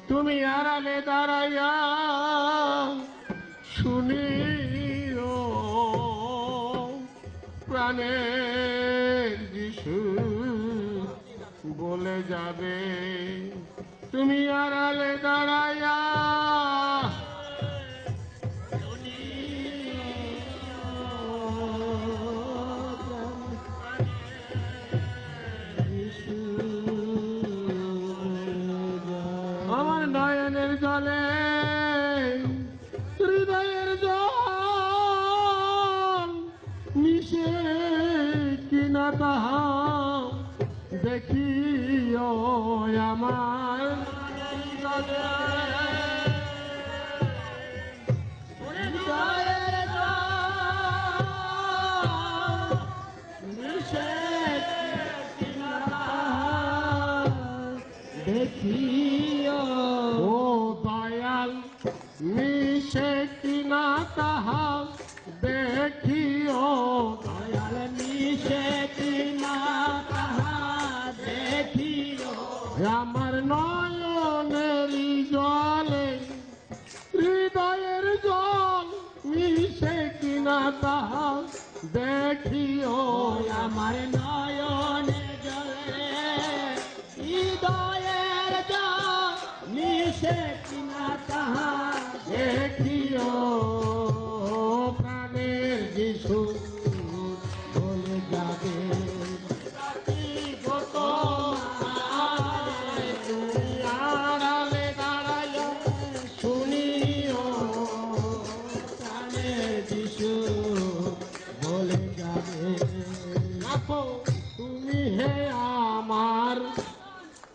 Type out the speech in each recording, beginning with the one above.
তুমি আড়ালে দাঁড়াইয়া শুনিও প্রাণের যিশু বলে যাবে। তুমি আড়ালে দাঁড়াইয়া আমার নয়নের জলে হৃদয়ের জল মিশে কিনা তাহা দেখিও আমার জলে দেখিও ও দয়াল মিশে কিনা তাহা দেখিও দয়াল মিশে কিনা তাহা দেখিও আমার নয়নের জলে হৃদয়ের জল মিশে কিনা তাহা দেখিও আমার নয়নের জলে হৃদয়ের জল মিশে কিনা তাহা দেখিও প্রাণের যিশু বলে যাবে। আড়ালে দাঁড়াইয়া শুনিও প্রাণের যিশু বলে যাবে। দেখো তুমি হে আমার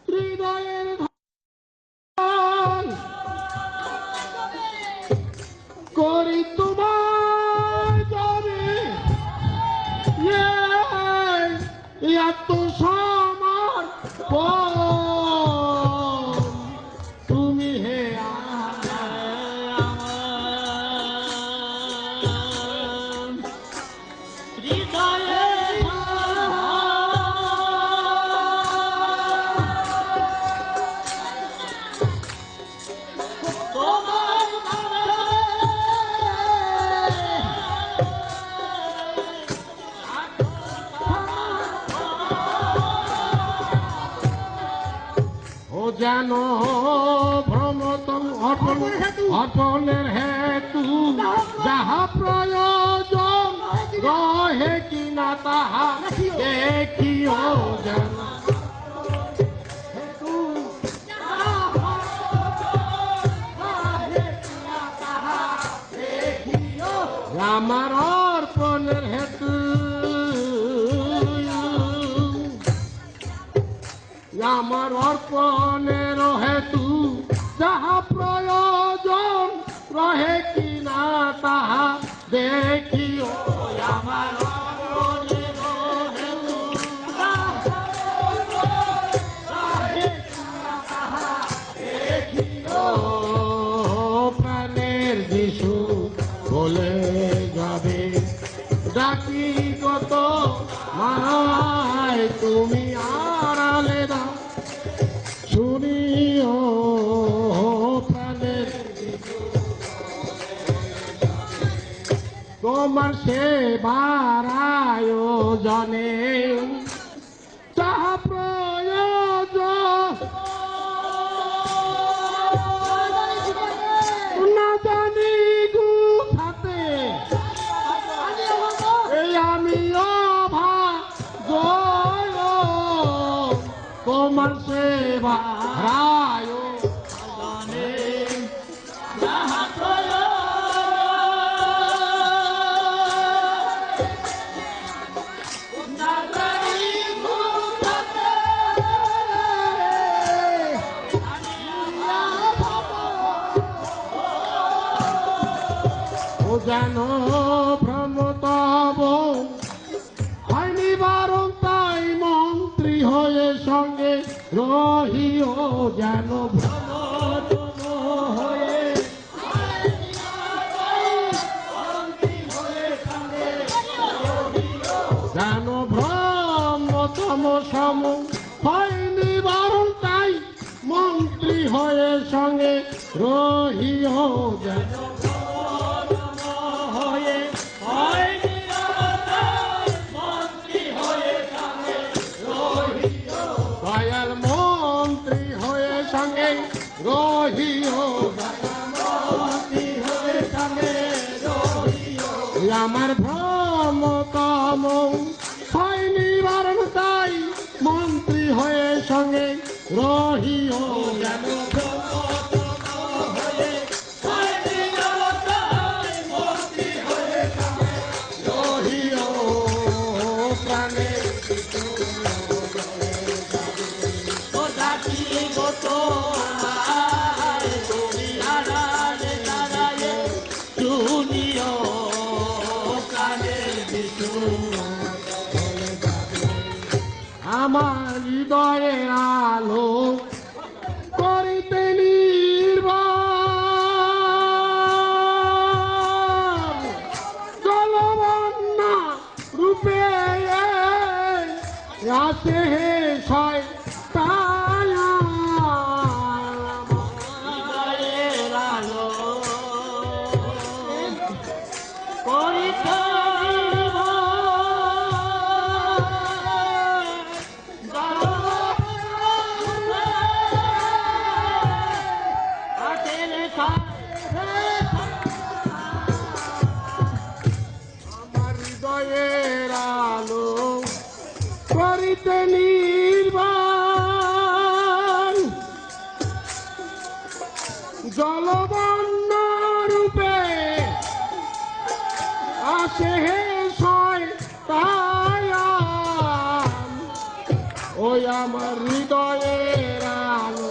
হৃদয়ের করি তোমার যাবে এত সমর্পণ তুমি হে আমার হৃদয়ে যেন ভ্রমত অটলের হেতু যাহা প্রয়োজন রহে কিনা তাহা দেখিও যেন আমার অর্পণের হেতু আমার অর্পণের হেতু যাহা প্রয়োজন রহে কিনা তাহা দেখিও আমার অর্পণের হেতু রহে কিনা তাহা দেখিও প্রাণের যিশু বলে যাবে। ডাকি কত মায় তুমি আড়ালে দাও শুনিও প্রাণের তোমার সেবার আয়োজনে যাহা প্রয়োজন না জানি গুছাতে আমি তোমার সেবা আয়োজনে যাহা যেন ভ্রমতব হয়নি বারণ তাই মন্ত্রী হয়ে সঙ্গে রহিও যেন ভ্রম হয়ে সঙ্গে রহিও যেন হয়ে হয় নীরবতায় মন্ত্রী হয়ে সঙ্গে রহিও। দয়াল মন্ত্রী হয়ে সঙ্গে রহিও মন্ত্রী হয়ে সঙ্গে রহিও। আমার ভ্রমতম হয় নিবারণ তাই মন্ত্রী হয়ে সঙ্গে রহিও যেন হয়ে হয় নীরবতায় মন্ত্রী হয়ে সঙ্গে রহিও প্রাণে ও ডাকি গো তোমায় তুমি আড়ালে দাঁড়ায়ে শুনিও প্রাণের বিষ্ণু। আমার হৃদয়ের আলো করিতে নির্বাণ জলবন্যা রূপে আসে হে শয়তান হৃদয়ের আলো করিতে আমার হৃদয়ের আলো করিতে নির্বাণ জলবন্ন রূপে আসে হে শয়তান ওই আমার হৃদয়ের আলো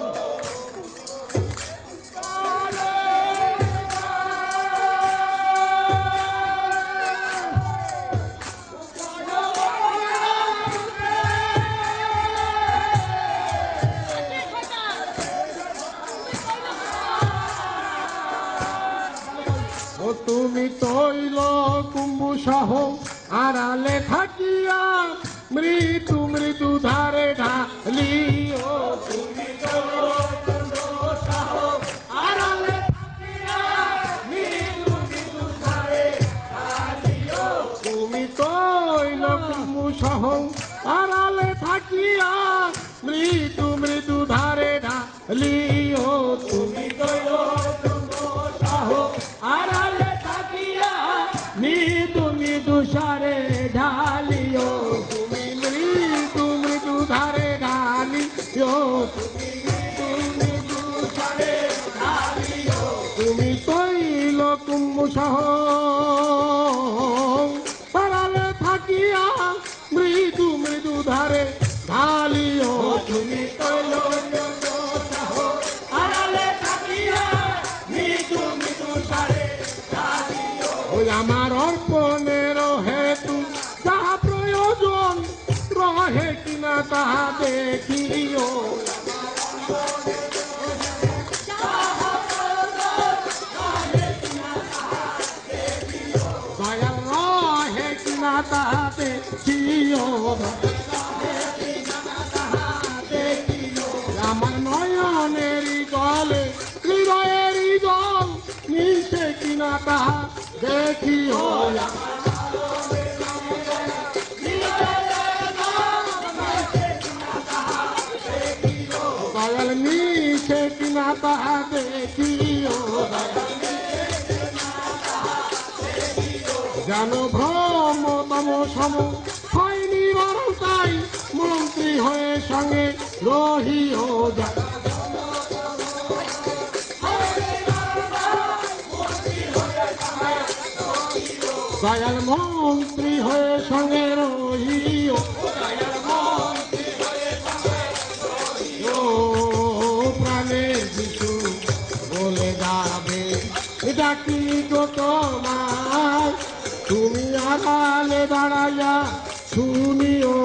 ও তুমি তৈল কুম্ভু সহ আড়ালে থাকিয়া মৃত্যু মৃত্যু ধারে ঢালি ও তুমি আড়ালে থাকিয়া মৃত্যু মৃত্যু ধারে ঢালিও। তুমি তৈল কুম্ভু সহ আড়ালে থাকিয়া মৃত্যু মৃত্যু ধারে ঢালি ও তুমি তৈল সহ আড়ালে থাকিয়া মৃদু মৃদু সারে ঢালিও। তুমি মৃত্যু মৃত্যু ধারে ঢালি ও তুমি তৈল কুম্ভ সহ পারালে থাকিয়া মৃদু মৃদু ধারে ঢালিও তুমি তৈল আড়ালে থাকিয়া মৃদু মৃদু সারে ঢালিও। ওই আমার অর্পণের হেতু যাহা প্রয়োজন রহে কিনা তাহা দেখিও দয়াল রহে কিনা তাহা দেখিও আমার নয়নের জলে হৃদয়ের জল মিশে কিনা তাহা দেখিও দয়াল মিশে কিনা তাহা দেখিও যেন ভ্রমতম সম হয় নিবারণ তাই মন্ত্রী হয়ে সঙ্গে রহিও যা দয়াল মন্ত্রী হয়ে সঙ্গে রহিও ও প্রাণের যিশু বলে যাবে ডাকি গো তোমার তুমি আড়ালে দাঁড়াইয়া শুনিও